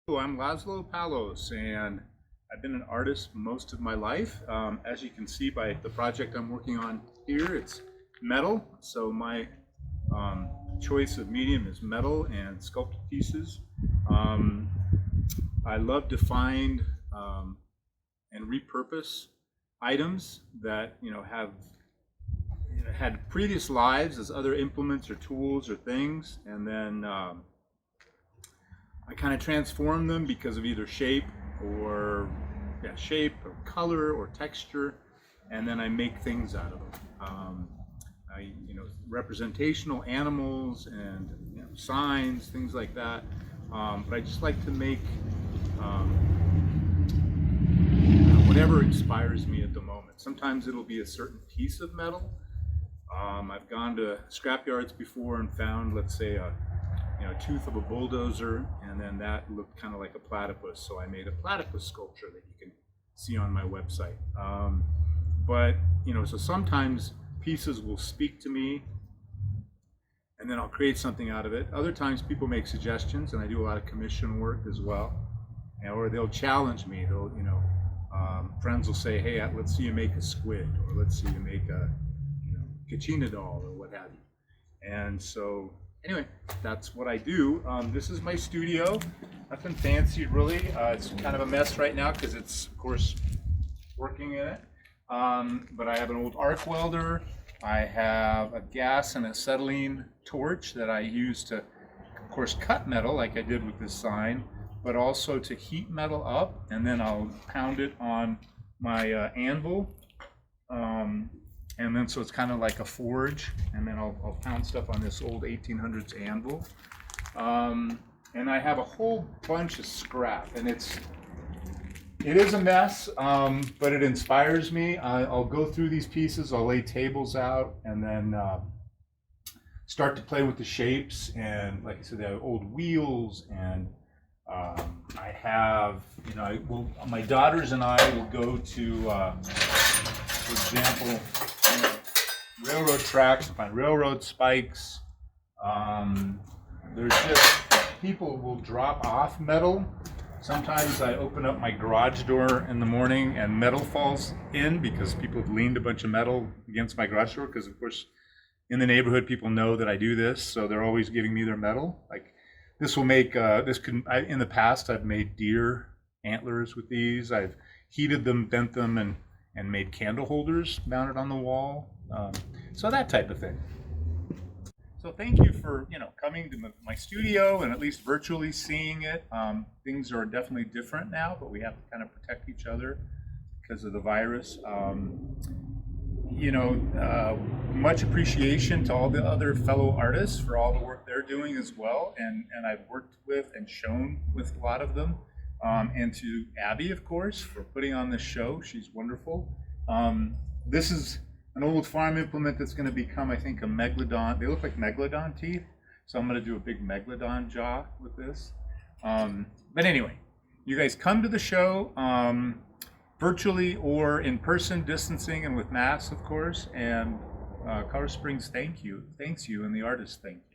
Hello, I'm Laszlo Palos, and I've been an artist most of my life. As you can see by the project I'm working on here, it's metal. So my choice of medium is metal and sculpted pieces. Um, I love to find and repurpose items that have had previous lives as other implements or tools or things, and then I kind of transform them because of either or shape or color or texture, and then I make things out of them. Representational animals and signs, things like that. But I just like to make whatever inspires me at the moment. Sometimes it'll be a certain piece of metal. I've gone to scrapyards before and found, let's say, a tooth of a bulldozer, and then that looked kind of like a platypus. So I made a platypus sculpture that you can see on my website. So sometimes pieces will speak to me, and then I'll create something out of it. Other times people make suggestions, and I do a lot of commission work as well. Or they'll challenge me. Friends will say, "Hey, let's see you make a squid," or "Let's see you make a Kachina doll," or what have you. And so anyway, that's what I do. This is my studio. Nothing fancy really. It's kind of a mess right now because it's, of course, working in it. But I have an old arc welder. I have a gas and acetylene torch that I use to, of course, cut metal like I did with this sign, but also to heat metal up, and then I'll pound it on my anvil. And then so it's kind of like a forge, and then I'll pound stuff on this old 1800s anvil. And I have a whole bunch of scrap, and it is a mess, but it inspires me. I'll go through these pieces, I'll lay tables out, and then start to play with the shapes. And like I said, they have old wheels, and I have, my daughters and I will go to, for example, railroad tracks, find railroad spikes. There's just, people will drop off metal. Sometimes I open up my garage door in the morning and metal falls in because people have leaned a bunch of metal against my garage door, because of course in the neighborhood people know that I do this, so they're always giving me their metal. Like this will make, in the past I've made deer antlers with these. I've heated them, bent them, and made candle holders mounted on the wall. So that type of thing. So thank you for coming to my studio and at least virtually seeing it. Things are definitely different now, but we have to kind of protect each other because of the virus. Much appreciation to all the other fellow artists for all the work they're doing as well, and I've worked with and shown with a lot of them. And to Abby, of course, for putting on this show. She's wonderful. This is an old farm implement that's going to become, I think, a megalodon. They look like megalodon teeth, so I'm going to do a big megalodon jaw with this. But anyway, you guys come to the show virtually or in person, distancing and with masks, of course. And Colorado Springs thanks you, and the artists thank you.